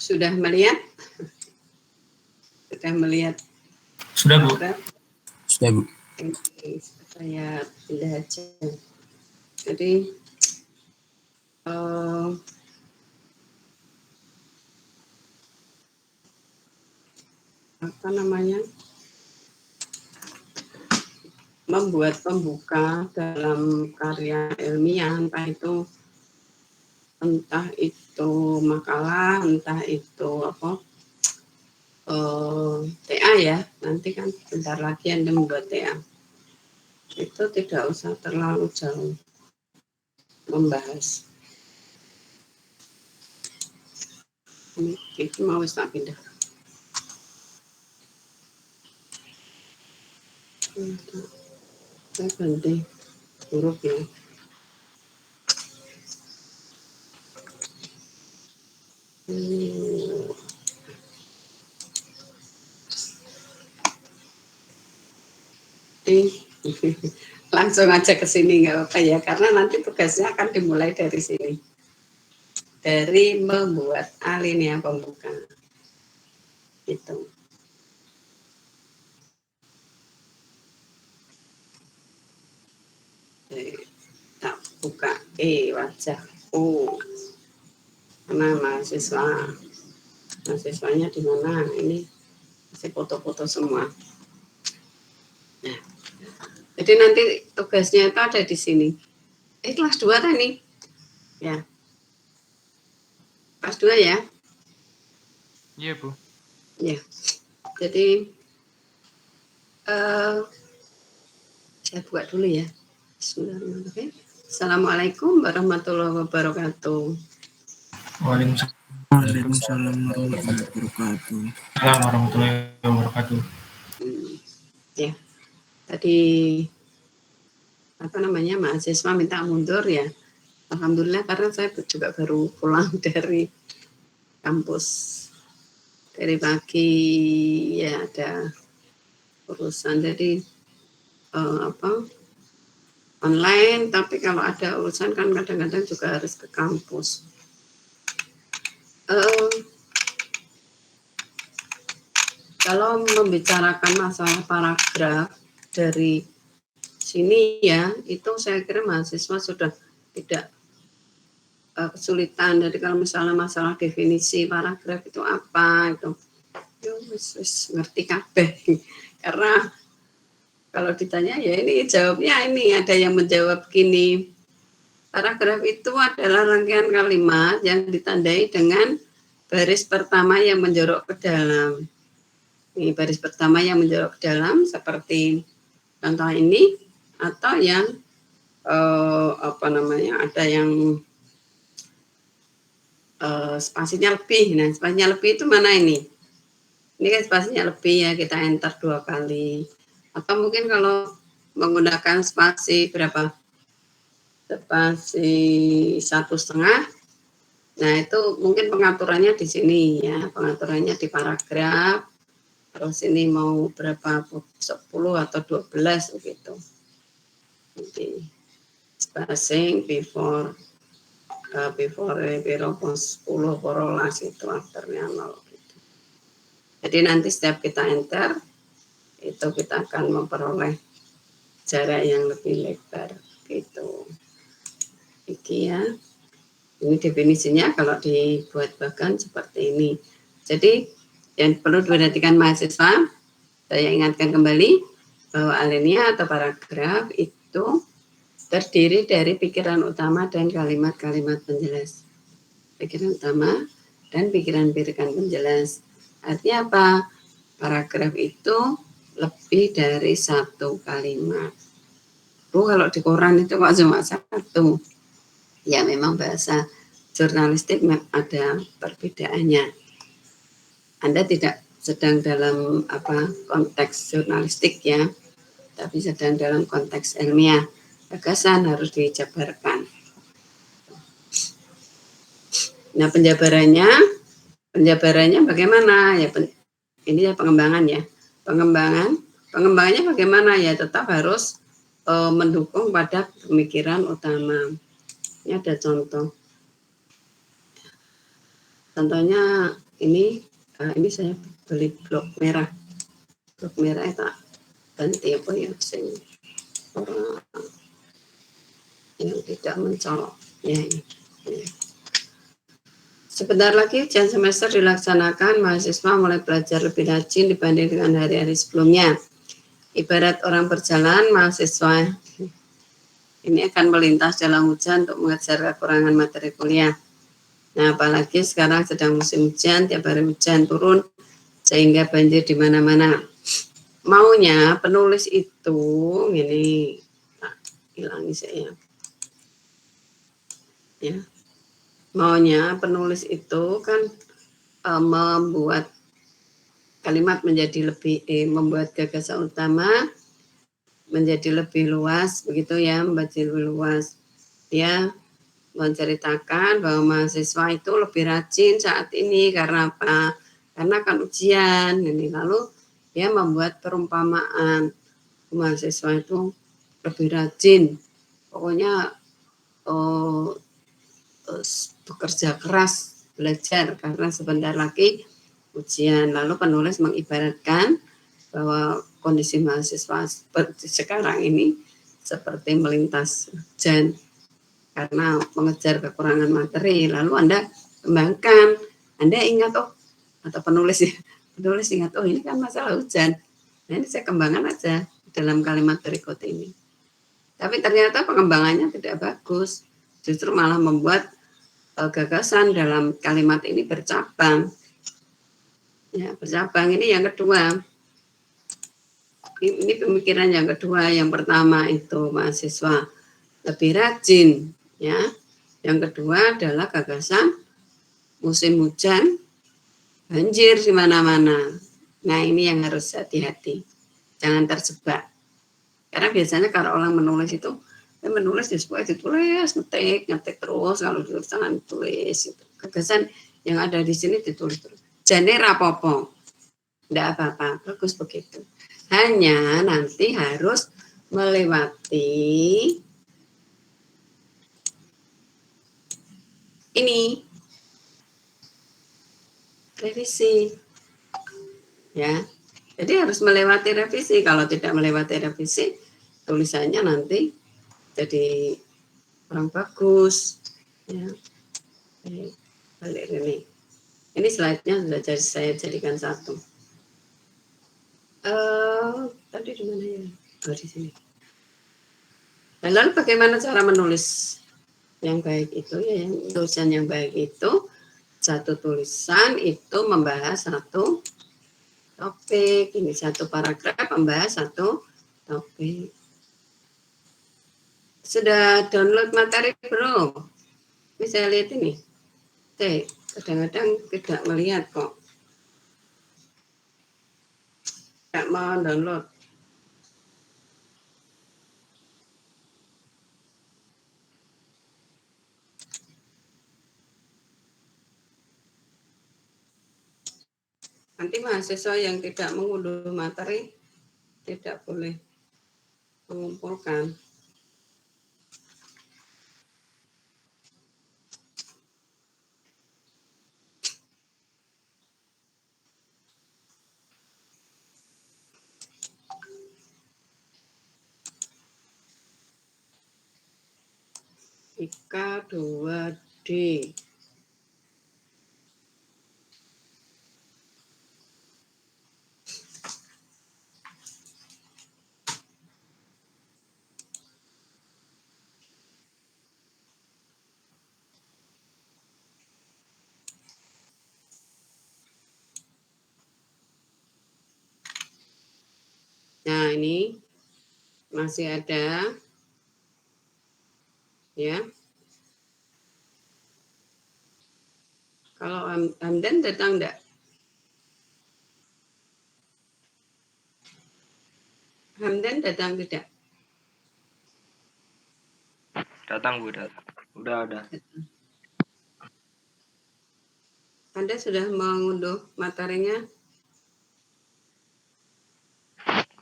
sudah melihat? Sudah melihat? Sudah, Bu. Sudah, Bu. Oke, saya pindah aja. Jadi apa namanya? Membuat pembuka dalam karya ilmiah, entah itu makalah, entah itu apa TA ya, nanti kan bentar lagi Anda membuat TA. Itu tidak usah terlalu jauh membahas. Itu mau tak pindah. Saya ganti huruf ya. Langsung aja ke sini nggak apa-apa ya, karena nanti tugasnya akan dimulai dari sini, dari membuat alinea pembuka itu. Tak buka wajahku, mana mahasiswanya di mana? Ini masih foto-foto semua. Nah, jadi nanti tugasnya itu ada di sini. Kelas 2 tadi. Ya. Kelas 2 ya? Iya, Bu. Ya. Jadi saya buka dulu ya. Bismillahirrahmanirrahim. Assalamualaikum warahmatullahi wabarakatuh. Waalaikumsalam warahmatullahi wabarakatuh. Warahmatullahi wabarakatuh. Ya. Tadi mahasiswa minta mundur ya. Alhamdulillah, karena saya juga baru pulang dari kampus dari pagi ya, ada urusan jadi online, tapi kalau ada urusan kan kadang-kadang juga harus ke kampus. Kalau membicarakan masalah paragraf dari sini ya, itu saya kira mahasiswa sudah tidak kesulitan. Jadi kalau misalnya masalah definisi paragraf itu apa, itu ngerti kabeh. Karena kalau ditanya ya ini jawabnya ini, ada yang menjawab gini, paragraf itu adalah rangkaian kalimat yang ditandai dengan baris pertama yang menjorok ke dalam. Ini baris pertama yang menjorok ke dalam seperti contoh ini, atau yang ada yang spasinya lebih. Nah, spasinya lebih itu mana ini? Ini kan spasinya lebih ya, kita enter 2 kali. Atau mungkin kalau menggunakan spasi berapa? Spasi 1,5. Nah, itu mungkin pengaturannya di sini ya, pengaturannya di paragraf. Terus ini mau berapa? 10 atau 12 begitu. Jadi spacing before 10 korolas itu afternya 0 gitu. Jadi nanti setiap kita enter itu kita akan memperoleh jarak yang lebih lebar gitu. Ya. Ini definisinya kalau dibuat bahkan seperti ini. Jadi yang perlu diperhatikan mahasiswa, saya ingatkan kembali bahwa alinea atau paragraf itu terdiri dari pikiran utama dan kalimat-kalimat penjelas. Pikiran utama dan pikiran-pikiran penjelas. Artinya apa? Paragraf itu lebih dari 1 kalimat. Kalau di koran itu kok cuma 1. Ya memang bahasa jurnalistik ada perbedaannya. Anda tidak sedang dalam konteks jurnalistik ya, tapi sedang dalam konteks ilmiah. Gagasan harus dijabarkan. Nah, penjabarannya bagaimana ya? Ini ya pengembangan ya. Pengembangannya bagaimana ya? Tetap harus mendukung pada pemikiran utama. Ini ada contoh. Contohnya ini saya beli blok merah itu ganti apa ya sing orang yang tidak mencolok ya ini. Sebentar lagi ujian semester dilaksanakan, mahasiswa mulai belajar lebih rajin dibanding dengan hari-hari sebelumnya. Ibarat orang berjalan, mahasiswa ini akan melintas dalam hujan untuk mengejar kekurangan materi kuliah. Nah, apalagi sekarang sedang musim hujan, tiap hari hujan turun, sehingga banjir di mana-mana. Maunya penulis itu, ini, hilangi saya. Ya. Maunya penulis itu kan membuat kalimat menjadi lebih, membuat gagasan utama menjadi lebih luas, begitu ya, menjadi lebih luas. Dia menceritakan bahwa mahasiswa itu lebih rajin saat ini karena apa? Karena kan ujian ini. Lalu dia membuat perumpamaan mahasiswa itu lebih rajin. Pokoknya bekerja keras belajar karena sebentar lagi ujian. Lalu penulis mengibaratkan bahwa kondisi mahasiswa seperti sekarang ini seperti melintas hujan karena mengejar kekurangan materi. Lalu Anda kembangkan, Anda ingat atau penulis ingat ini kan masalah hujan. Nah, ini saya kembangkan aja dalam kalimat berikut ini. Tapi ternyata pengembangannya tidak bagus, justru malah membuat gagasan dalam kalimat ini bercabang. Ya, bercabang ini yang kedua. Ini pemikiran yang kedua. Yang pertama itu mahasiswa lebih rajin, ya. Yang kedua adalah gagasan musim hujan, banjir di mana-mana. Nah, ini yang harus hati-hati. Jangan terjebak. Karena biasanya kalau orang menulis itu, menulis di sebuah ditulis, ngetik terus, kalau jangan tulis. Gitu. Gagasan yang ada di sini ditulis terus. Jane rapopo. Tidak apa-apa, bagus begitu. Hanya nanti harus melewati ini revisi, ya. Jadi harus melewati revisi. Kalau tidak melewati revisi, tulisannya nanti jadi kurang bagus. Ya. Balik ini. Ini slide-nya sudah saya jadikan satu. Tadi di mana ya? Di sini. Dan lalu bagaimana cara menulis yang baik itu ya, yang tulisan yang baik itu satu tulisan itu membahas satu topik, ini satu paragraf membahas satu topik. Sudah download materi belum? Ini saya lihat ini. Kadang-kadang tidak melihat kok. Tidak mau download. Nanti mahasiswa yang tidak mengunduh materi tidak boleh mengumpulkan. IKA 2D. Nah, ini masih ada, ya. Kalau Hamdan datang enggak? Hamdan datang tidak? Datang Bu, datang. Udah ada. Anda sudah mengunduh materinya?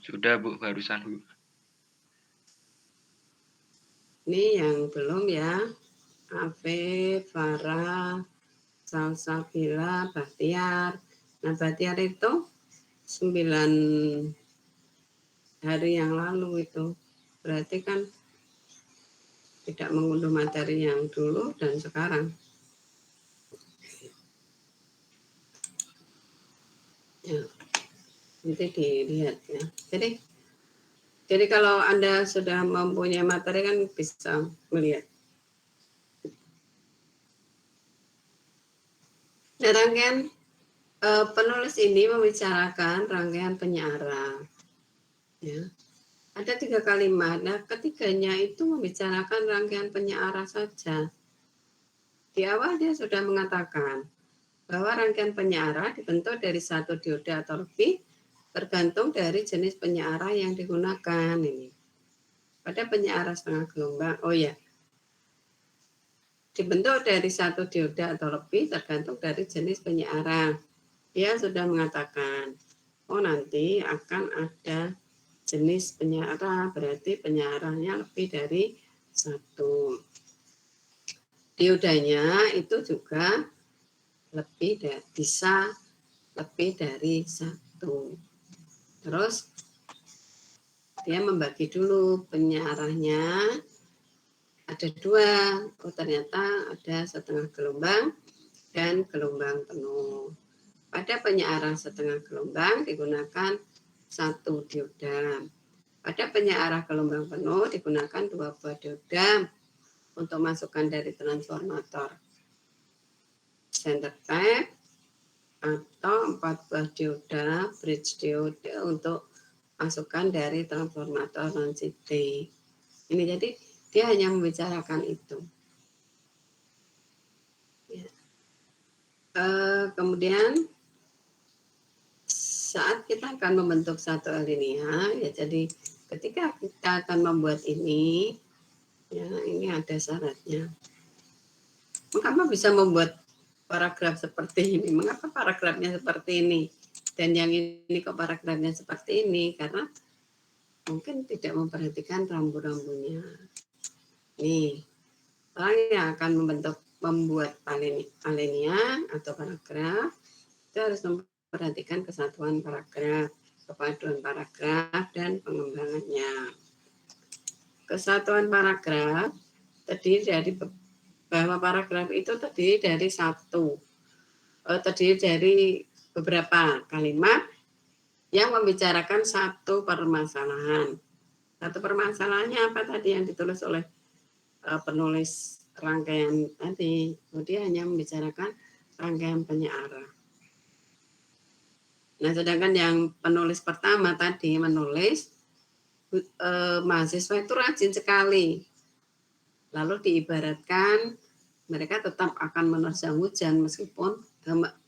Sudah Bu, barusan Bu. Ini yang belum ya. Afif, Farah, Salsabila, Bahtiar. Nah, Bahtiar itu 9 hari yang lalu itu. Berarti kan tidak mengunduh materi yang dulu dan sekarang. Ya, nanti dilihat ya. Jadi kalau Anda sudah mempunyai materi kan bisa melihat. Nah, rangkaian penulis ini membicarakan rangkaian penyiaran. Ya. Ada 3 kalimat. Nah, ketiganya itu membicarakan rangkaian penyiaran saja. Di awal dia sudah mengatakan bahwa rangkaian penyiaran dibentuk dari 1 dioda atau lebih, tergantung dari jenis penyiaran yang digunakan ini. Pada penyiaran setengah gelombang, dibentuk dari 1 dioda atau lebih, tergantung dari jenis penyiaran. Dia sudah mengatakan, nanti akan ada jenis penyiaran, berarti penyiarannya lebih dari 1. Diodanya itu juga bisa lebih dari 1. Terus dia membagi dulu penyiarannya ada 2. Ternyata ada setengah gelombang dan gelombang penuh. Pada penyiaran setengah gelombang digunakan 1 dioda. Pada penyiaran gelombang penuh digunakan 2 buah dioda untuk masukan dari transformator center tap atau 4 buah dioda bridge dioda untuk masukan dari transformator non-CT. Ini jadi dia hanya membicarakan itu. Ya. Kemudian saat kita akan membentuk satu alinea, ya jadi ketika kita akan membuat ini, ya ini ada syaratnya. Mengapa bisa membuat paragraf seperti ini? Mengapa paragrafnya seperti ini? Dan yang ini kok paragrafnya seperti ini? Karena mungkin tidak memperhatikan rambu-rambunya. Nih, orang yang akan membuat alinea atau paragraf, itu harus memperhatikan kesatuan paragraf, kepaduan paragraf, dan pengembangannya. Kesatuan paragraf terdiri dari bahwa paragraf itu terdiri dari beberapa kalimat yang membicarakan satu permasalahan. Satu permasalahannya apa tadi yang ditulis oleh penulis rangkaian tadi? Dia hanya membicarakan rangkaian penyiaran. Nah, sedangkan yang penulis pertama tadi menulis mahasiswa itu rajin sekali. Lalu diibaratkan mereka tetap akan menerjang hujan meskipun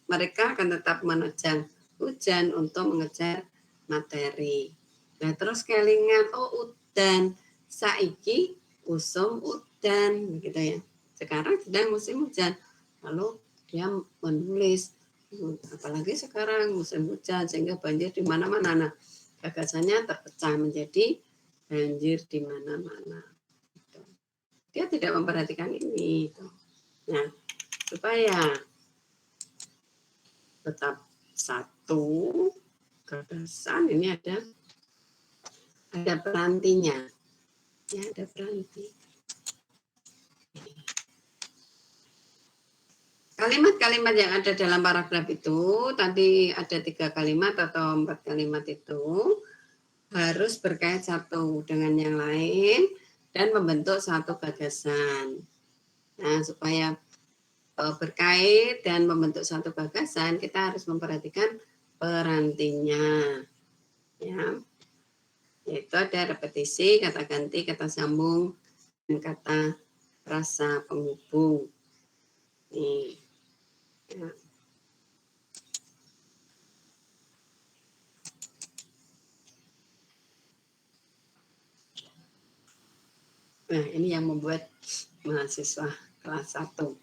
mereka akan tetap menerjang hujan untuk mengejar materi. Nah, terus kelingan udan saiki usum udan gitu ya. Sekarang sedang musim hujan. Lalu dia menulis apalagi sekarang musim hujan sehingga banjir di mana-mana. Nah, gagasannya terpecah menjadi banjir di mana-mana. Dia tidak memperhatikan ini. Nah, supaya tetap satu gagasan ini ada perantinya. Ya, ada peranti. Kalimat-kalimat yang ada dalam paragraf itu, tadi ada 3 kalimat atau 4 kalimat itu, harus berkait satu dengan yang lain dan membentuk satu gagasan. Nah, supaya berkait dan membentuk satu gagasan, kita harus memperhatikan perantinya. Ya. Yaitu ada repetisi, kata ganti, kata sambung, dan kata rasa penghubung. Nih. Ya. Nah, ini yang membuat mahasiswa kelas 1.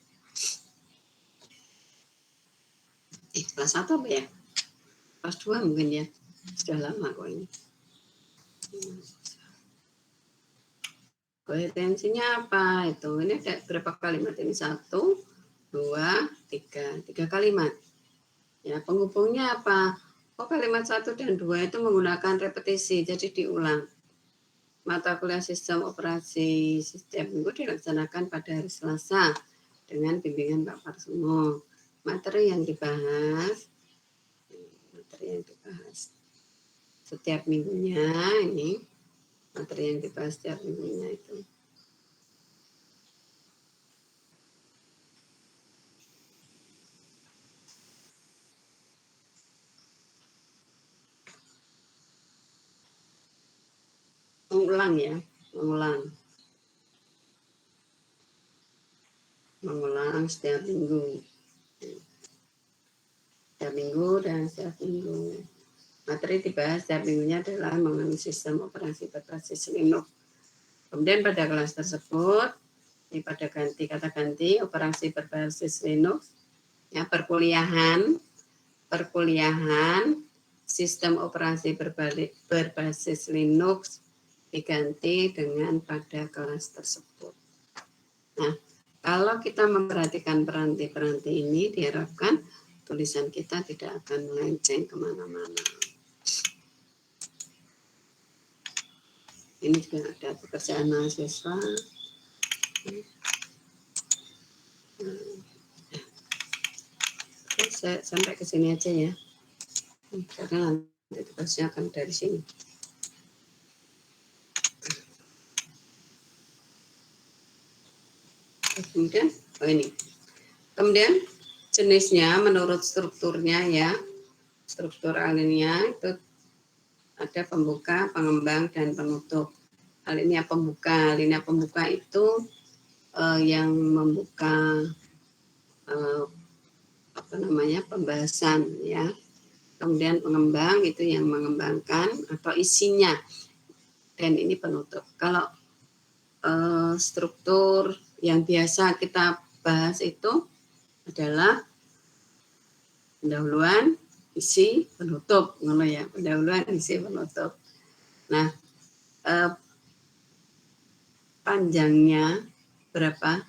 Kelas 1 apa ya? Kelas 2 mungkin ya. Sudah lama kok ini. Koherensinya apa itu? Ini ada berapa kalimat ini? 1, 2, 3 kalimat. Ya, penghubungnya apa? Oh, kalimat 1 dan 2 itu menggunakan repetisi, jadi diulang. Mata kuliah sistem operasi setiap minggu dilaksanakan pada hari Selasa dengan bimbingan Pak Parsumo. Materi yang dibahas setiap minggunya, ini materi yang dibahas setiap minggunya itu. Mengulang ya, mengulang setiap minggu. Setiap minggu dan setiap minggu. Materi dibahas setiap minggunya adalah mengenai sistem operasi berbasis Linux. Kemudian pada kelas tersebut, ini pada kata ganti operasi berbasis Linux, ya, perkuliahan sistem operasi berbasis Linux diganti dengan pada kelas tersebut. Nah, kalau kita memperhatikan peranti-peranti ini, diharapkan tulisan kita tidak akan melenceng kemana-mana. Ini juga ada pekerjaan mahasiswa. Oke, saya sampai ke sini aja ya. Karena nanti tugasnya akan dari sini. Kemudian, ini. Kemudian jenisnya menurut strukturnya ya. Struktur alinea itu ada pembuka, pengembang, dan penutup. Alinea pembuka itu yang membuka pembahasan ya. Kemudian pengembang itu yang mengembangkan atau isinya, dan ini penutup. Kalau struktur yang biasa kita bahas itu adalah pendahuluan, isi, penutup, ya. Pendahuluan, isi, penutup. Nah, panjangnya berapa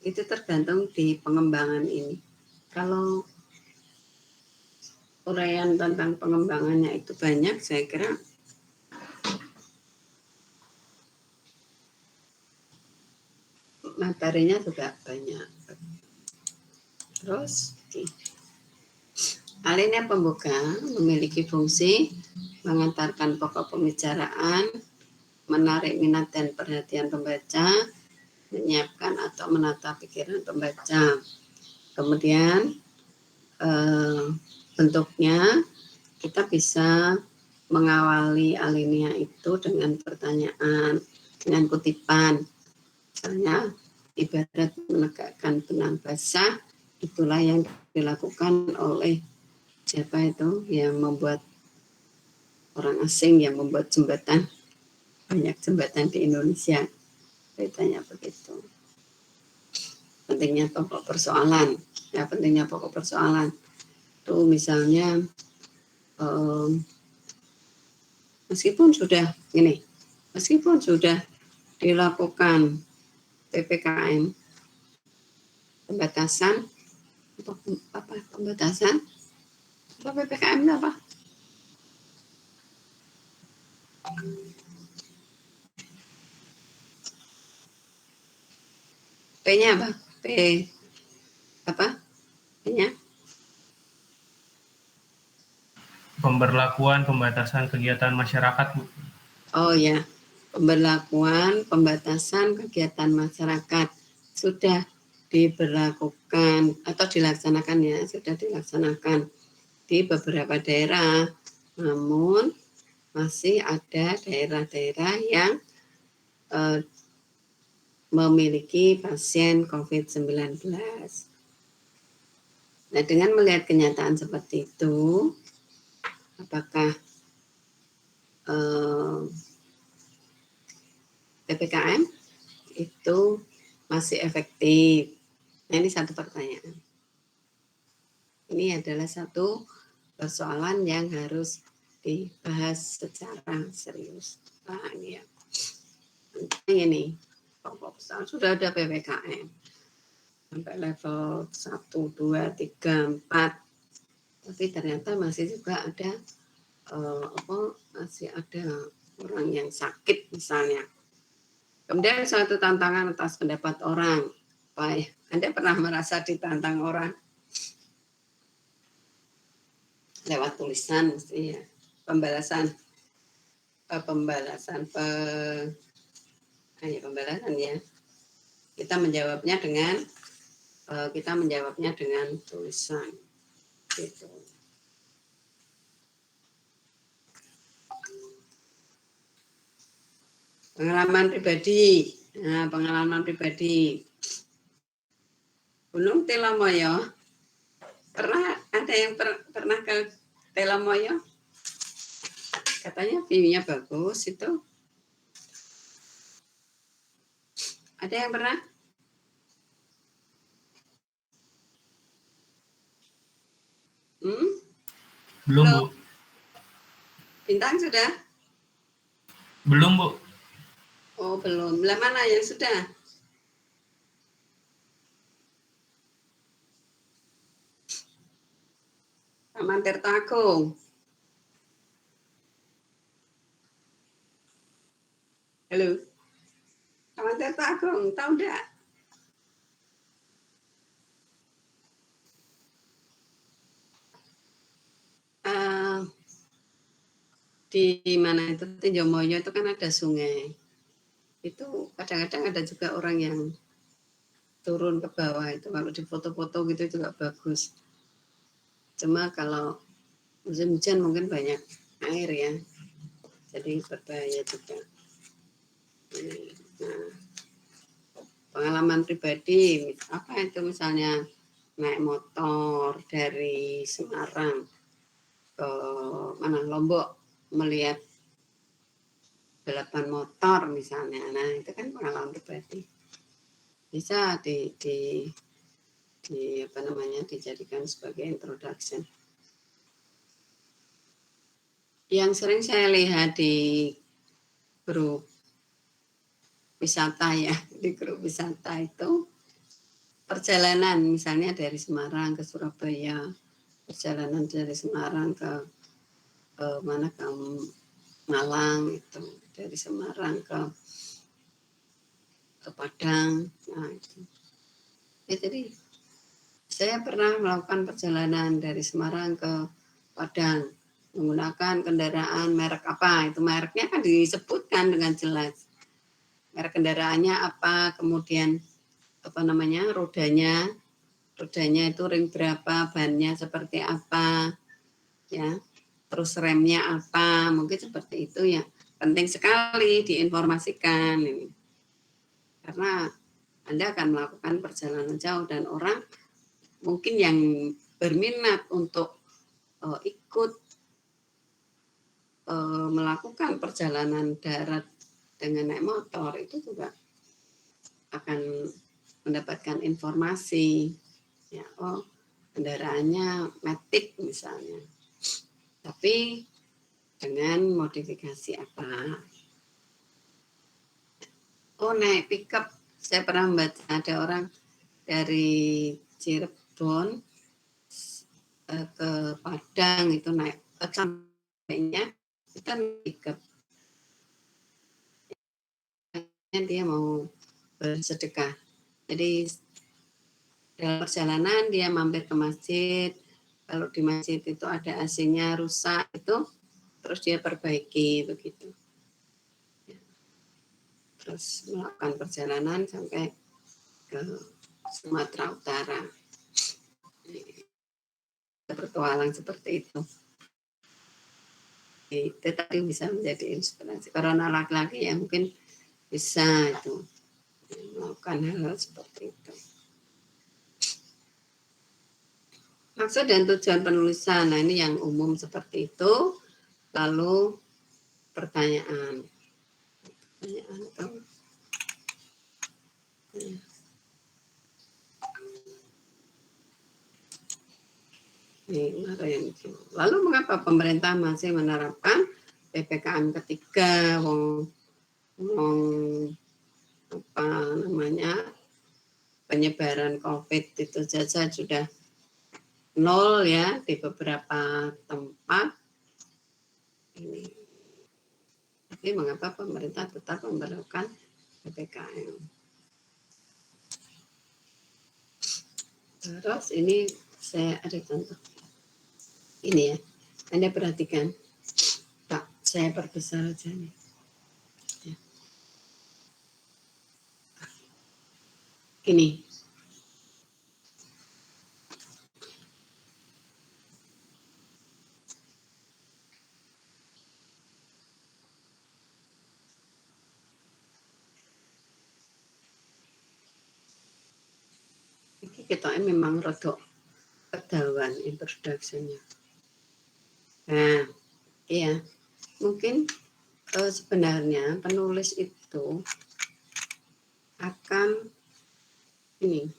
itu tergantung di pengembangan ini. Kalau uraian tentang pengembangannya itu banyak, saya kira materinya juga banyak. Terus, alinea pembuka memiliki fungsi mengantarkan pokok pembicaraan, menarik minat dan perhatian pembaca, menyiapkan atau menata pikiran pembaca. Kemudian bentuknya kita bisa mengawali alinea itu dengan pertanyaan, dengan kutipan. Misalnya, ibarat menegakkan benang basah, itulah yang dilakukan oleh siapa itu yang membuat orang asing yang membuat jembatan, banyak jembatan di Indonesia. Ceritanya begitu. Pentingnya pokok persoalan, ya, pentingnya pokok persoalan. Tuh misalnya meskipun sudah dilakukan PPKM, pembatasan PPKM apa? P-nya apa? P-nya? Pemberlakuan pembatasan kegiatan masyarakat, Bu. Oh ya, pemberlakuan pembatasan kegiatan masyarakat sudah diberlakukan atau dilaksanakan ya, sudah dilaksanakan di beberapa daerah, namun masih ada daerah-daerah yang memiliki pasien COVID-19. Nah, dengan melihat kenyataan seperti itu, apakah PPKM itu masih efektif? Nah, ini satu pertanyaan. Ini adalah satu persoalan yang harus dibahas secara serius. Nah, ini ya. Ini, sudah ada PPKM. sampai level 1, 2, 3, 4. Tapi ternyata masih juga ada masih ada orang yang sakit misalnya. Kemudian suatu tantangan atas pendapat orang. Baik, Anda pernah merasa ditantang orang lewat tulisan mesti ya. Pembalasan ya. Kita menjawabnya dengan tulisan gitu. Pengalaman pribadi. Nah, pengalaman pribadi. Gunung Telomoyo. Ada yang pernah ke Telomoyo? Katanya view-nya bagus itu. Ada yang pernah? Belum, Bu. Bintang sudah? Belum, Bu. Oh, belum. Lah mana yang sudah? Taman Tirta Agung. Halo. Taman Tirta Agung, tahu enggak? Di mana itu Tinjomoyo itu kan ada sungai. Itu kadang-kadang ada juga orang yang turun ke bawah itu kalau di foto-foto gitu juga bagus. Cuma kalau musim hujan mungkin banyak air ya, jadi berbahaya juga. Nah, pengalaman pribadi apa itu misalnya naik motor dari Semarang ke mana Lombok melihat balapan motor misalnya, nah itu kan pengalaman pribadi bisa dijadikan sebagai introduction. Yang sering saya lihat di grup wisata ya, di grup wisata itu perjalanan misalnya dari Semarang ke Surabaya, perjalanan dari Semarang ke Malang itu, dari Semarang ke Padang. Nah, itu. Ya, jadi saya pernah melakukan perjalanan dari Semarang ke Padang menggunakan kendaraan merek apa, itu mereknya kan disebutkan dengan jelas. Merek kendaraannya apa, kemudian rodanya itu ring berapa, bannya seperti apa, ya, terus remnya apa, mungkin seperti itu ya. Penting sekali diinformasikan ini. Karena Anda akan melakukan perjalanan jauh dan orang mungkin yang berminat untuk ikut melakukan perjalanan darat dengan naik motor itu juga akan mendapatkan informasi ya, kendaraannya Matic misalnya, tapi dengan modifikasi apa. Naik pickup, saya pernah membaca ada orang dari Cirebon ke Padang itu naik sampainya itu kan pickup, dia mau bersedekah. Jadi dalam perjalanan dia mampir ke masjid, kalau di masjid itu ada AC-nya rusak itu, terus dia perbaiki begitu. Terus melakukan perjalanan sampai ke Sumatera Utara. Bertualang seperti itu. Itu tadi bisa menjadi inspirasi. Karena laki-laki ya mungkin bisa itu melakukan hal seperti itu. Maksud dan tujuan penulisan, nah ini yang umum seperti itu. Lalu pertanyaan atau lalu mengapa pemerintah masih menerapkan PPKM ketiga? penyebaran COVID itu saja sudah nol ya di beberapa tempat. Ini. Tapi mengapa pemerintah tetap memperlakukan PPKM? Terus ini saya ada contoh. Ini ya, Anda perhatikan. Pak, saya perbesar aja nih. Ya. Gini. Ini kita memang rodok kedawan introduction-nya. Nah, iya. Mungkin sebenarnya penulis itu akan ini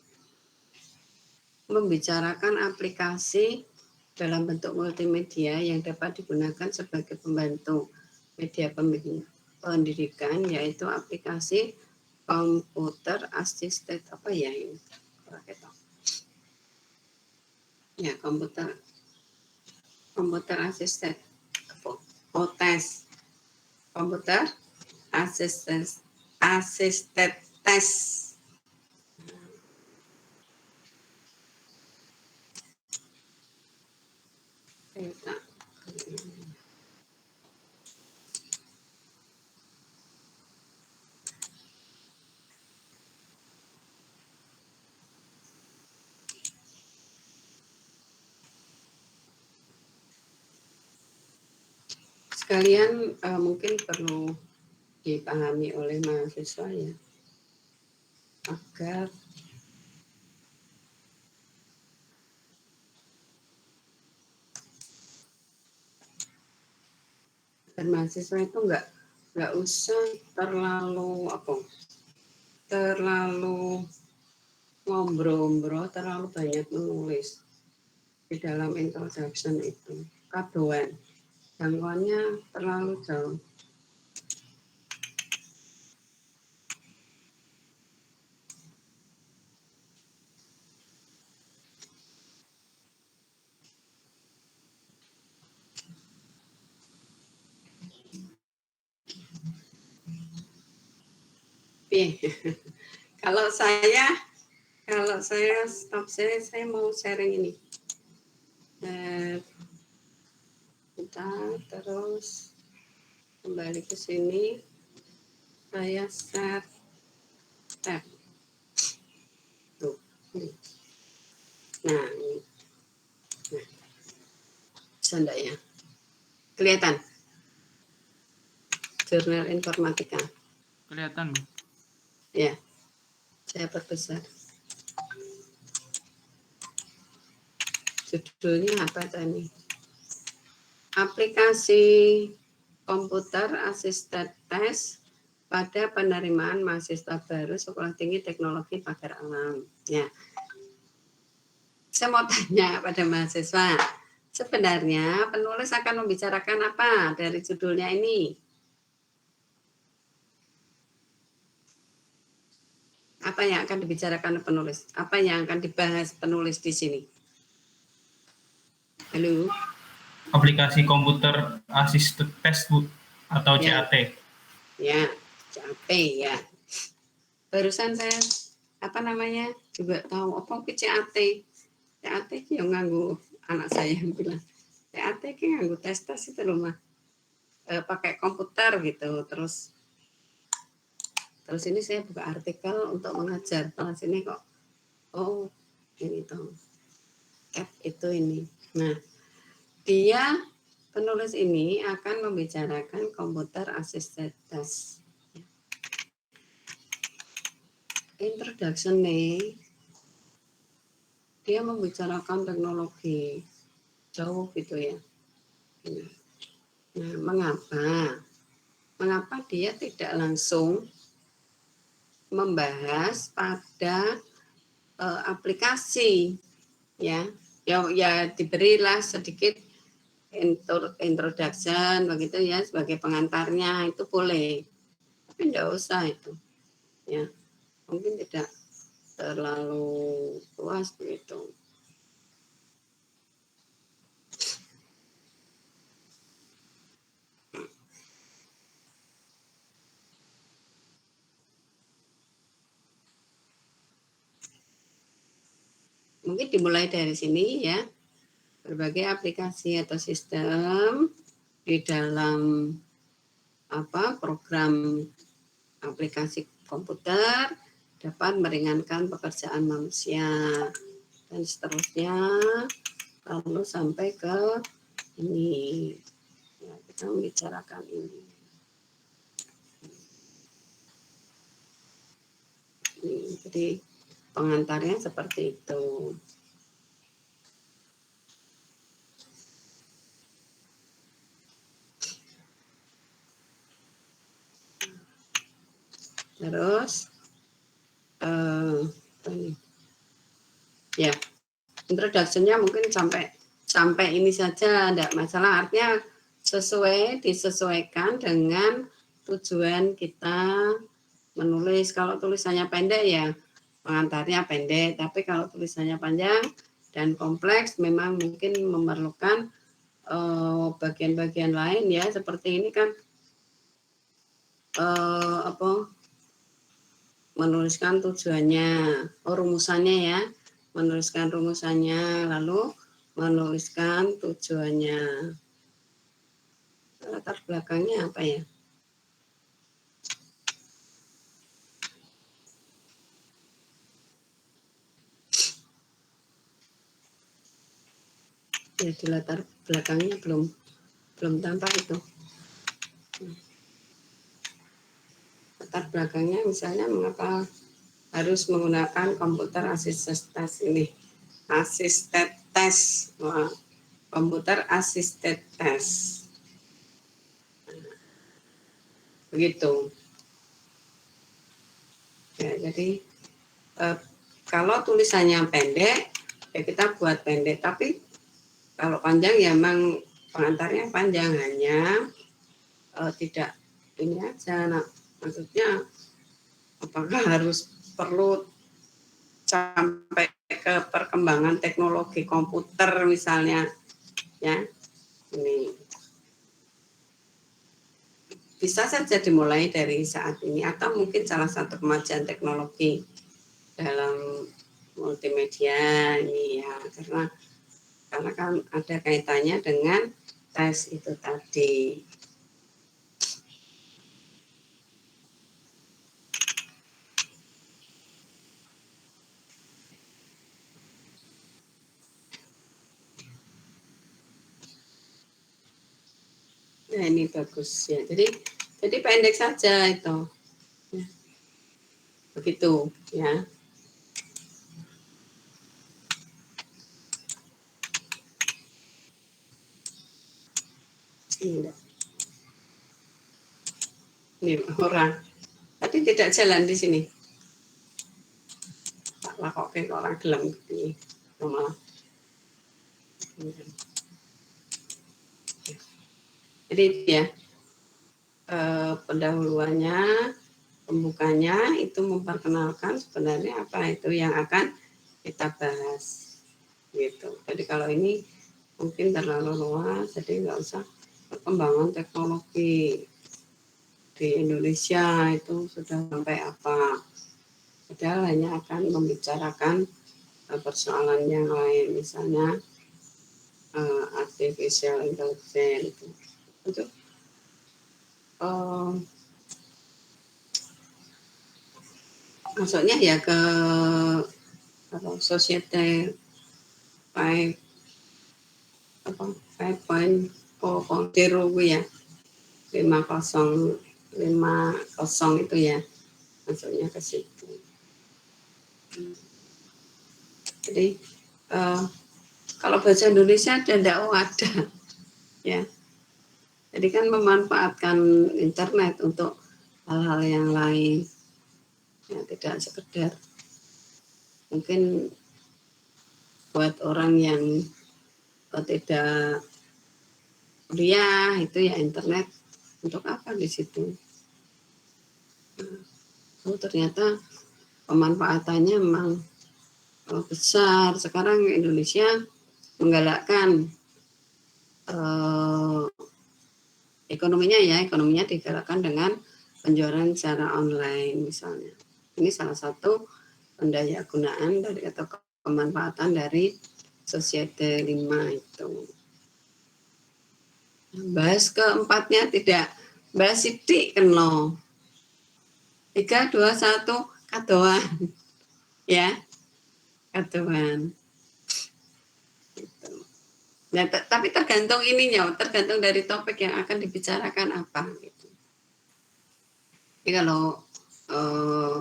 membicarakan aplikasi dalam bentuk multimedia yang dapat digunakan sebagai pembantu media pendidikan, yaitu aplikasi komputer assisted apa ya ini? Ya, komputer assisted test komputer assisted test. Sekalian mungkin perlu dipahami oleh mahasiswa ya, agar mahasiswa itu nggak usah terlalu ngobrol-ngobrol, terlalu banyak menulis di dalam introduction itu. Kadoan, jangkauannya terlalu jauh. Kalau saya stop saya mau sharing ini. Kita terus kembali ke sini. Saya share tab. Tuh. Nah, ini. Nah. Bisa enggak ya? Kelihatan? Jurnal Informatika. Kelihatan, Bu. Ya, saya perbesar. Judulnya apa tadi? Aplikasi komputer assisted test pada penerimaan mahasiswa baru Sekolah Tinggi Teknologi Pagar Alam. Ya, saya mau tanya pada mahasiswa, sebenarnya penulis akan membicarakan apa dari judulnya ini? Apa yang akan dibicarakan penulis? Apa yang akan dibahas penulis di sini? Halo? Aplikasi komputer assisted test, Bu, atau Ya. CAT. Ya, CAT ya. Barusan saya juga tahu apa ke CAT. CAT yang nganggu anak saya bilang. CAT yang nganggu tes itu loh mah. Pakai komputer gitu. Terus ini saya buka artikel untuk mengajar. Kelas ini kok ini tuh. CAT itu ini. Nah, dia penulis ini akan membicarakan komputer assisted test. Introduction nih, dia membicarakan teknologi jauh gitu ya. Nah, mengapa dia tidak langsung membahas pada aplikasi ya diberilah sedikit introduction begitu ya sebagai pengantarnya, itu boleh, tapi tidak usah itu ya, mungkin tidak terlalu luas begitu. Mungkin dimulai dari sini ya, berbagai aplikasi atau sistem di dalam program aplikasi komputer dapat meringankan pekerjaan manusia dan seterusnya, lalu sampai ke ini ya, kita membicarakan ini. Jadi pengantarnya seperti itu. Terus ya, introduction-nya mungkin sampai ini saja, tidak masalah. Artinya disesuaikan dengan tujuan kita menulis. Kalau tulisannya pendek ya pengantarnya pendek, tapi kalau tulisannya panjang dan kompleks memang mungkin memerlukan bagian-bagian lain ya, seperti ini kan menuliskan tujuannya, rumusannya ya, menuliskan rumusannya, lalu menuliskan tujuannya. Latar belakangnya apa ya? Ya di latar belakangnya belum tampak itu. Latar belakangnya misalnya mengapa harus menggunakan komputer assisted test ini. Assisted test. Wah, komputer assisted test. Begitu. Ya, jadi kalau tulisannya pendek ya kita buat pendek, tapi kalau panjang ya memang pengantarnya panjang, hanya tidak ini aja. Nah, maksudnya apakah harus perlu sampai ke perkembangan teknologi komputer misalnya ya, ini bisa saja dimulai dari saat ini, atau mungkin salah satu kemajuan teknologi dalam multimedia ini ya, karena kan ada kaitannya dengan tes itu tadi. Nah ini bagus ya, jadi pendek saja itu ya. Begitu ya. Ini orang tadi tidak jalan di sini, tak lakok ke orang gelem ini malah. Jadi ya pendahuluannya, pembukanya itu memperkenalkan sebenarnya apa itu yang akan kita bahas gitu. Jadi kalau ini mungkin terlalu luas, jadi nggak usah perkembangan teknologi di Indonesia itu sudah sampai apa. Padahal hanya akan membicarakan persoalan yang lain, misalnya artificial intelligence itu maksudnya ya ke society 5.0 ya, 50 itu ya, maksudnya ke situ. Jadi kalau bahasa Indonesia ada ya. Jadi kan memanfaatkan internet untuk hal-hal yang lain, ya, tidak sekedar mungkin buat orang yang tidak kuliah itu ya internet untuk apa di situ. Oh ternyata pemanfaatannya memang besar. Sekarang Indonesia menggalakkan ekonominya digalakkan dengan penjualan secara online misalnya. Ini salah satu pendayagunaan dari atau pemanfaatan dari Societe 5 itu. Bahas keempatnya tidak bahas sidik kan lo. 3, 2, 1 kadoan. Ya. Kadoan. Gitu. Nah, tapi tergantung ininya, tergantung dari topik yang akan dibicarakan apa gitu. Jadi kalau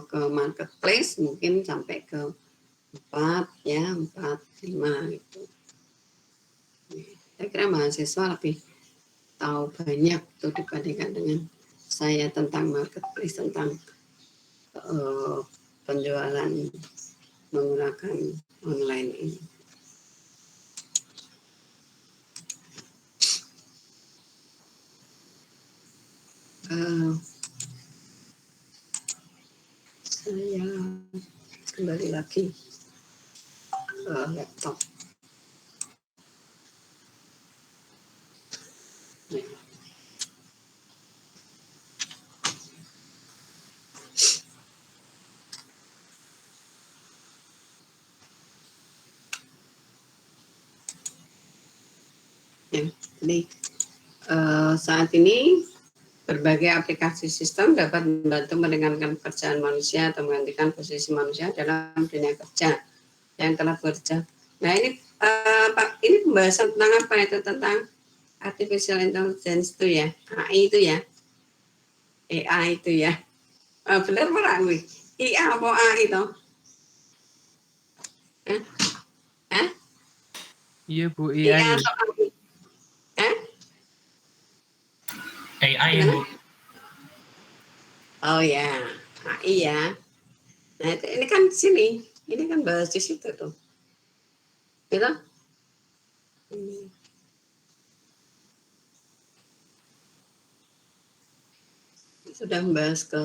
ke marketplace mungkin sampai ke 4 ya, 4, 5 gitu. Saya kira mahasiswa lebih tahu banyak tuh dibandingkan dengan saya tentang marketplace, tentang penjualan menggunakan online ini. Saya kembali lagi ke laptop. Ya, jadi saat ini berbagai aplikasi sistem dapat membantu meringankan pekerjaan manusia atau menggantikan posisi manusia dalam dunia kerja yang telah bekerja. Nah ini Pak, ini pembahasan tentang apa itu, tentang artificial intelligence itu ya, AI itu ya, AI itu ya, benar Pak gue, IA apa AI itu? Hah? Iya Bu, IA AI. atau AI? Hah? AI Bu. Oh ya, AI ya. Nah ini kan sini, ini kan bahas di situ tuh, gitu. Sudah membahas ke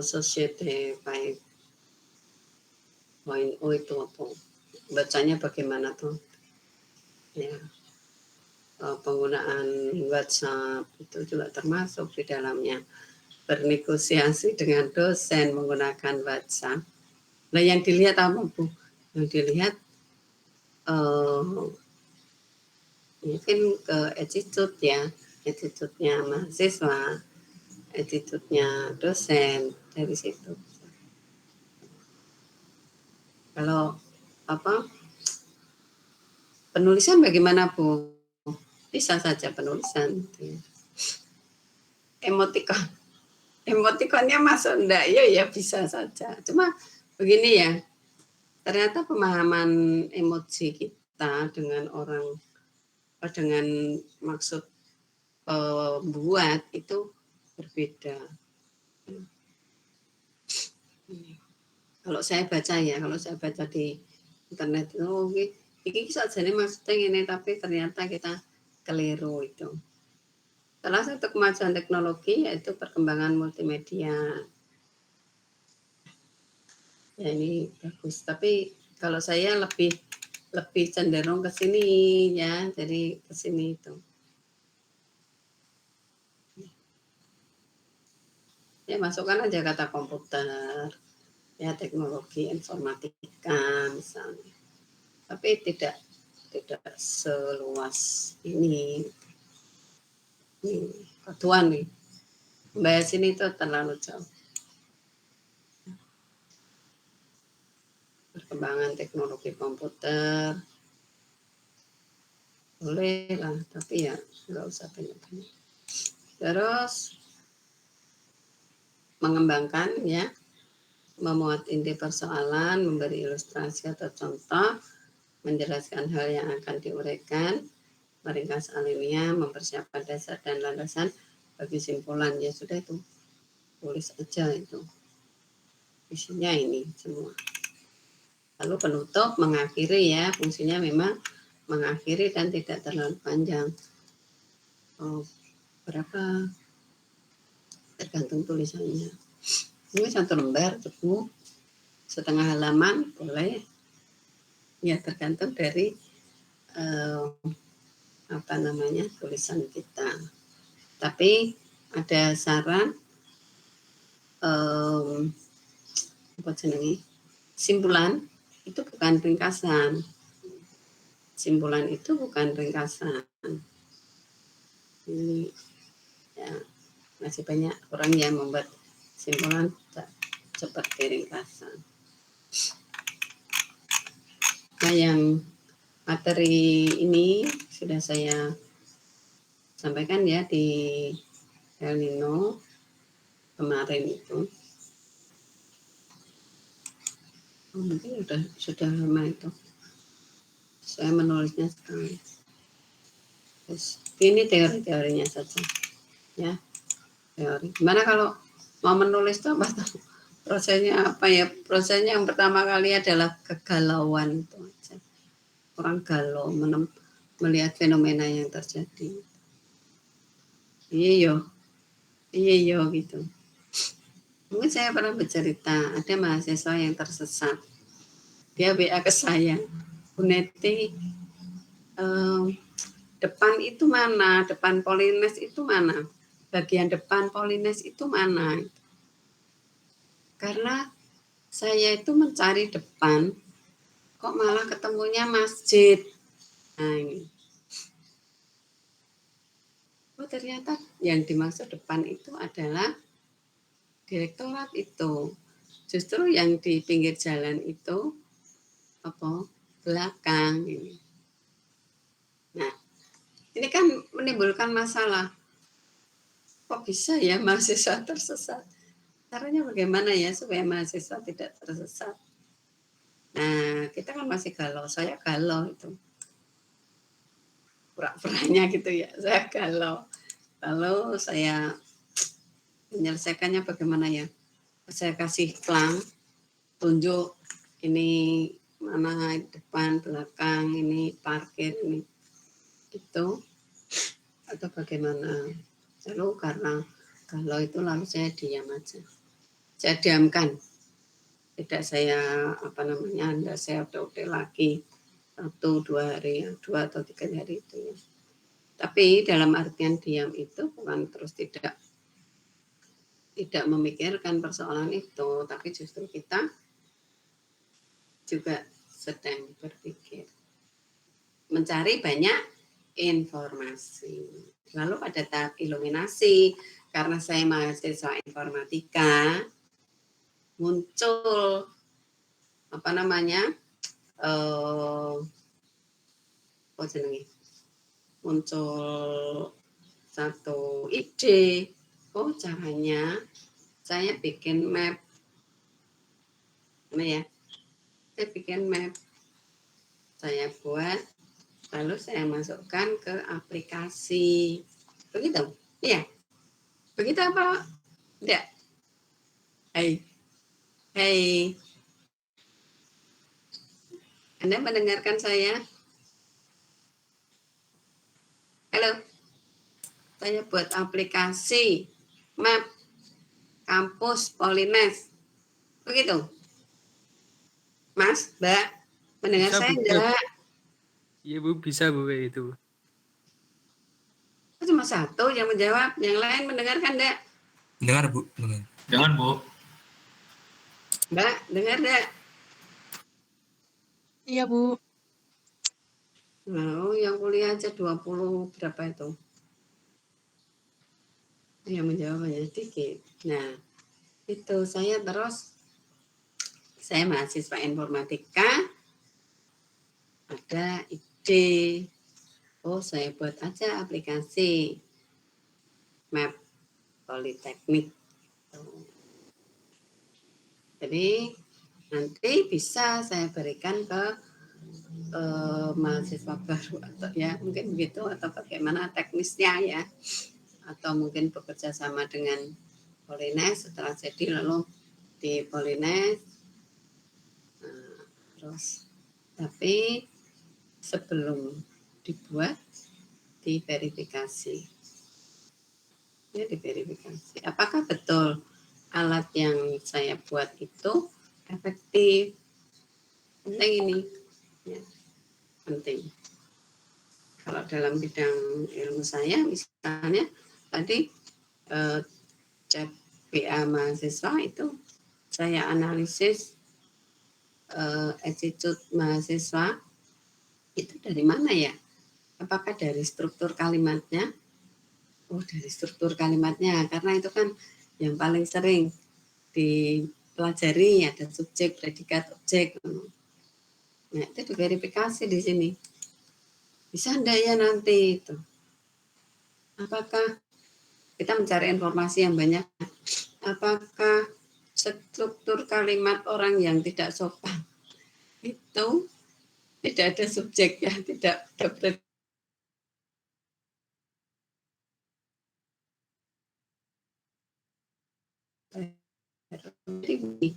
Societe 5.0 itu apa? Bacanya bagaimana tuh? Ya, penggunaan WhatsApp itu juga termasuk di dalamnya. Bernegosiasi dengan dosen menggunakan WhatsApp. Nah yang dilihat apa Bu? Yang dilihat mungkin ke attitude ya, attitude-nya mahasiswa, attitude-nya dosen dari situ. Kalau apa penulisan bagaimana Bu? Bisa saja penulisan. Emotikonnya masuk enggak? Ya bisa saja. Cuma begini ya, ternyata pemahaman emoji kita dengan orang dengan maksud buat itu berbeda. Kalau saya baca di internet itu, ini saja maksudnya ini, tapi ternyata kita keliru itu. Salah satu kemajuan teknologi yaitu perkembangan multimedia. Ya ini bagus, tapi kalau saya lebih cenderung ke sini ya, jadi ke sini itu. Ya masukkan aja kata komputer, ya teknologi informatika misalnya. Tapi tidak seluas ini. Ketuan nih, bahas ini itu terlalu jauh. Perkembangan teknologi komputer boleh lah, tapi ya nggak usah banyak-banyak. Terus mengembangkan ya, memuat inti persoalan, memberi ilustrasi atau contoh, menjelaskan hal yang akan diuraikan, meringkas alinea, mempersiapkan dasar dan landasan bagi simpulan. Ya sudah itu, tulis aja itu. Isinya ini semua. Lalu penutup, mengakhiri ya, fungsinya memang mengakhiri dan tidak terlalu panjang. Berapa? Tergantung tulisannya. Ini 1 lembar cukup. setengah halaman boleh, ya tergantung dari tulisan kita. Tapi ada saran simpulan itu bukan ringkasan. Simpulan itu bukan ringkasan. Ini ya, masih banyak orang yang membuat simpulan seperti ringkasan. Nah, yang materi ini sudah saya sampaikan ya di El Nino kemarin itu. Mungkin sudah lama itu. Saya menulisnya sekarang. Terus, ini teori-teorinya saja, ya teori. Gimana kalau mau menulis itu apa tahu? Prosesnya apa ya? Prosesnya yang pertama kali adalah kegalauan itu aja. Orang galau melihat fenomena yang terjadi. Iya gitu. Mungkin saya pernah bercerita, ada mahasiswa yang tersesat. Dia WA ke saya, Bu Neti, depan itu mana? Depan Polines itu mana? Bagian depan Polines itu mana? Karena saya itu mencari depan, kok malah ketemunya masjid. Nah, ini. Oh, ternyata yang dimaksud depan itu adalah direktorat itu. Justru yang di pinggir jalan itu belakang ini. Nah, ini kan menimbulkan masalah. Kok bisa ya mahasiswa tersesat? Caranya bagaimana ya supaya mahasiswa tidak tersesat? Nah, kita kan masih galau. Saya galau itu. Pura-puranya gitu ya. Saya galau. Lalu saya menyelesaikannya bagaimana ya? Saya kasih pelang, tunjuk ini mana depan, belakang, ini parkir, ini itu, atau bagaimana. Lalu karena kalau itu lalu saya diam aja. Saya diamkan. Tidak saya enggak saya udah lagi 1, 2 hari, 2 atau 3 hari itu ya. Tapi dalam artian diam itu bukan terus tidak memikirkan persoalan itu, tapi justru kita juga sedang berpikir, mencari banyak informasi. Lalu pada tahap iluminasi, karena saya mahasiswa informatika, muncul muncul satu ide. Oh, caranya saya bikin map. Saya bikin map. Saya buat, lalu saya masukkan ke aplikasi. Begitu? Iya. Begitu apa? Tidak. Hai. Anda mendengarkan saya? Halo. Saya buat aplikasi map kampus Polines. Begitu? Mas, Mbak, mendengar Bisa, saya Bu. enggak? Iya Bu, bisa Bu itu. Cuma satu yang menjawab, yang lain mendengarkan enggak? Dengar Bu, dengar. Jangan, Bu. Mbak, dengar enggak? Iya, Bu. Nah, yang kuliah aja 20 berapa itu? Yang menjawab hanya sedikit. Nah, itu saya mahasiswa informatika, ada ide, saya buat aja aplikasi map Politeknik. Jadi nanti bisa saya berikan ke mahasiswa baru atau ya mungkin begitu, atau bagaimana teknisnya ya, atau mungkin bekerja sama dengan Polines setelah jadi lalu di Polines. Terus tapi sebelum dibuat diverifikasi. Ya, diverifikasi. Apakah betul alat yang saya buat itu efektif. Penting ini, ya, penting. Kalau dalam bidang ilmu saya, misalnya tadi chat BA mahasiswa itu saya analisis attitude mahasiswa itu dari mana ya? Apakah dari struktur kalimatnya? Oh, dari struktur kalimatnya, karena itu kan yang paling sering dipelajari, ada subjek, predikat, objek. Nah, itu diverifikasi di sini. Bisa enggak ya nanti itu? Apakah kita mencari informasi yang banyak? Apakah struktur kalimat orang yang tidak sopan itu tidak ada subjek ya, tidak ada predikat? Jadi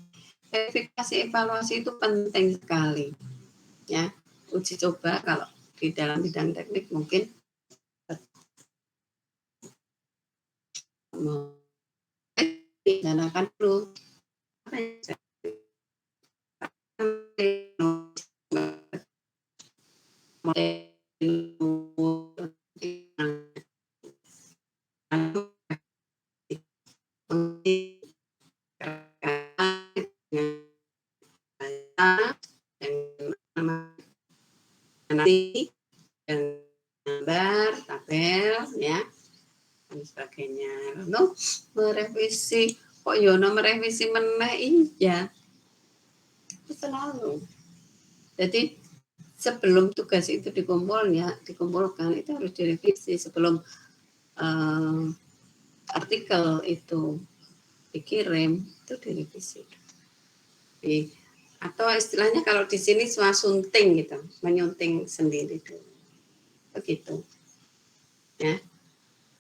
verifikasi evaluasi itu penting sekali, ya. Uji coba kalau di dalam bidang teknik mungkin mau dijalankan dulu. Nanti dan gambar, tabel, ya, dan sebagainya. Lalu merevisi, kok Yono merevisi meneh, iya, itu selalu. Jadi sebelum tugas itu dikumpulkan itu harus direvisi sebelum artikel itu dikirim, itu direvisi. Atau istilahnya kalau di sini swasunting gitu, menyunting sendiri dulu. Begitu. Ya.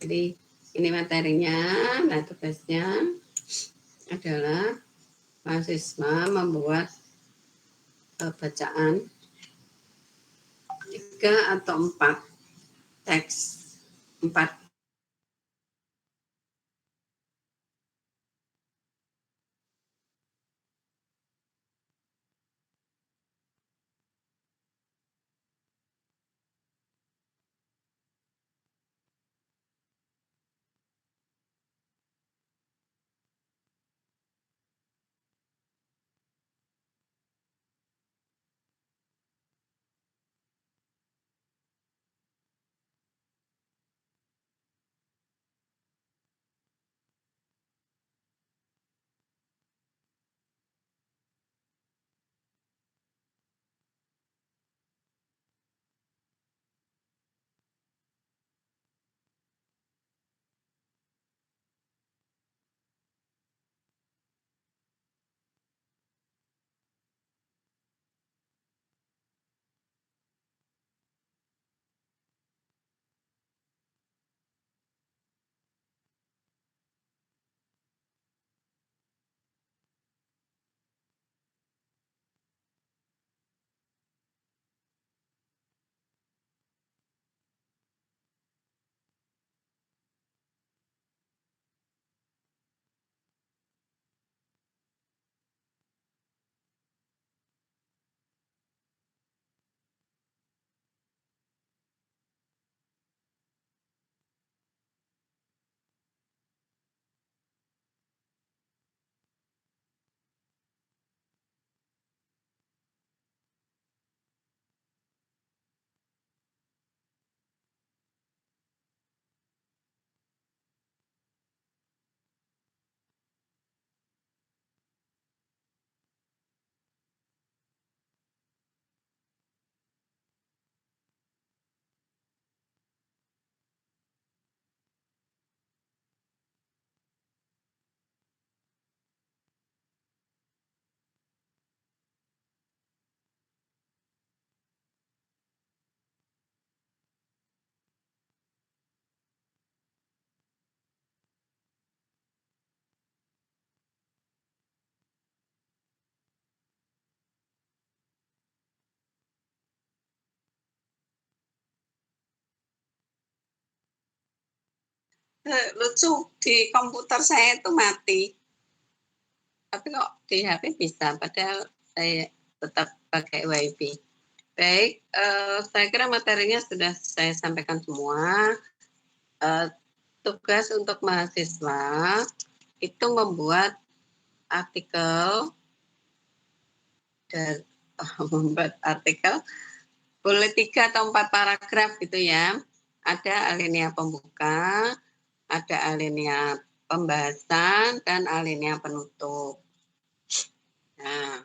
Jadi ini materinya, nah tugasnya adalah mahasiswa membuat bacaan 3 atau 4 teks, 4. Lucu, di komputer saya itu mati. Tapi kok di HP bisa, padahal saya tetap pakai WiFi. Baik, saya kira materinya sudah saya sampaikan semua. Tugas untuk mahasiswa itu membuat artikel dan membuat artikel boleh 3 atau 4 paragraf gitu ya. Ada alinea pembuka, ada alinea pembahasan, dan alinea penutup. Nah,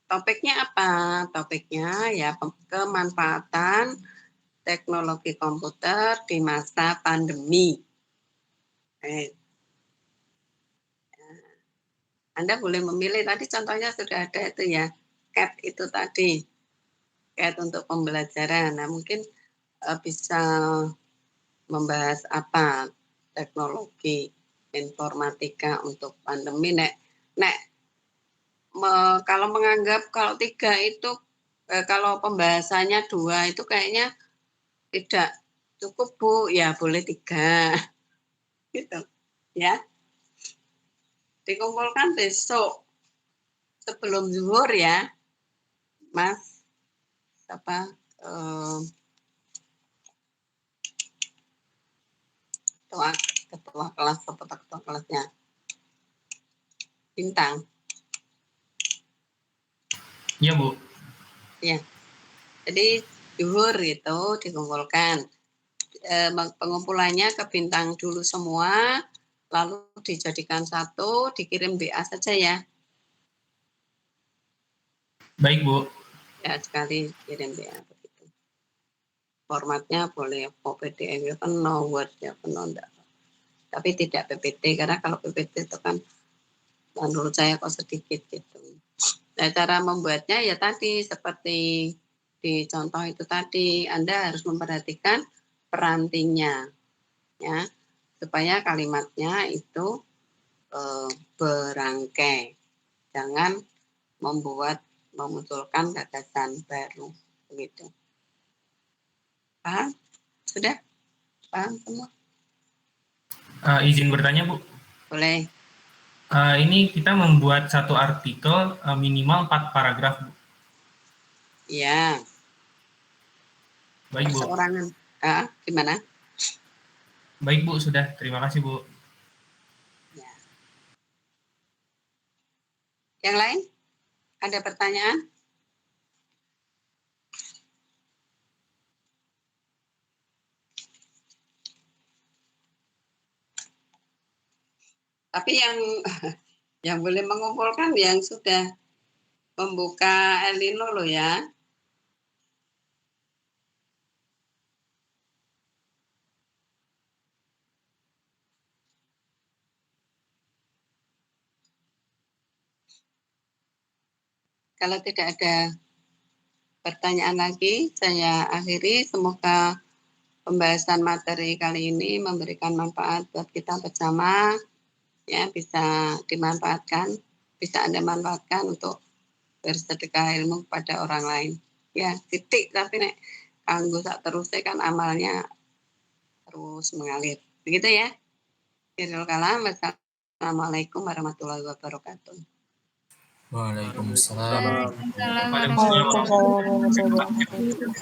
topiknya apa? Topiknya ya kemanfaatan teknologi komputer di masa pandemi. Anda boleh memilih, tadi contohnya sudah ada itu ya, CAT itu tadi, CAT untuk pembelajaran. Nah, mungkin bisa membahas apa teknologi informatika untuk pandemi. Kalau menganggap kalau 3 itu, kalau pembahasannya 2 itu kayaknya tidak cukup Bu, ya boleh 3 gitu ya. Dikumpulkan besok sebelum zuhur ya, Mas. Ketua kelas atau ketua kelasnya Bintang. Iya, Bu. Ya, jadi zuhur itu dikumpulkan. Pengumpulannya ke Bintang dulu semua, lalu dijadikan satu, dikirim WA saja ya. Baik, Bu. Ya, sekali kirim WA begitu. Formatnya boleh PDF ya penuh, Word ya penuh, enggak. Tapi tidak PPT, karena kalau PPT itu kan menurut saya kok sedikit gitu. Nah, cara membuatnya ya tadi seperti di contoh itu tadi, Anda harus memperhatikan perantingnya ya, supaya kalimatnya itu berangkai, jangan memunculkan gagasan baru begitu. Paham? Sudah? Paham semua? Izin bertanya, Bu. Boleh. Ini kita membuat satu artikel minimal 4 paragraf, Bu. Iya. Baik, Bu. Perseorangan. Gimana? Baik, Bu. Sudah. Terima kasih, Bu. Ya. Yang lain? Ada pertanyaan? Tapi yang boleh mengumpulkan yang sudah membuka El Nino loh ya. Kalau tidak ada pertanyaan lagi, saya akhiri. Semoga pembahasan materi kali ini memberikan manfaat buat kita bersama. Ya, bisa dimanfaatkan, bisa Anda manfaatkan untuk bersedekah ilmu kepada orang lain. Ya, titik, tapi nek kanggo sak terusnya kan amalnya terus mengalir. Begitu ya. Akhirul kalam. Wassalamualaikum warahmatullahi wabarakatuh. Waalaikumsalam. Waalaikumsalam. Waalaikumsalam warahmatullahi wabarakatuh. Terima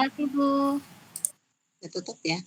kasih, Bu. Ya, tutup ya.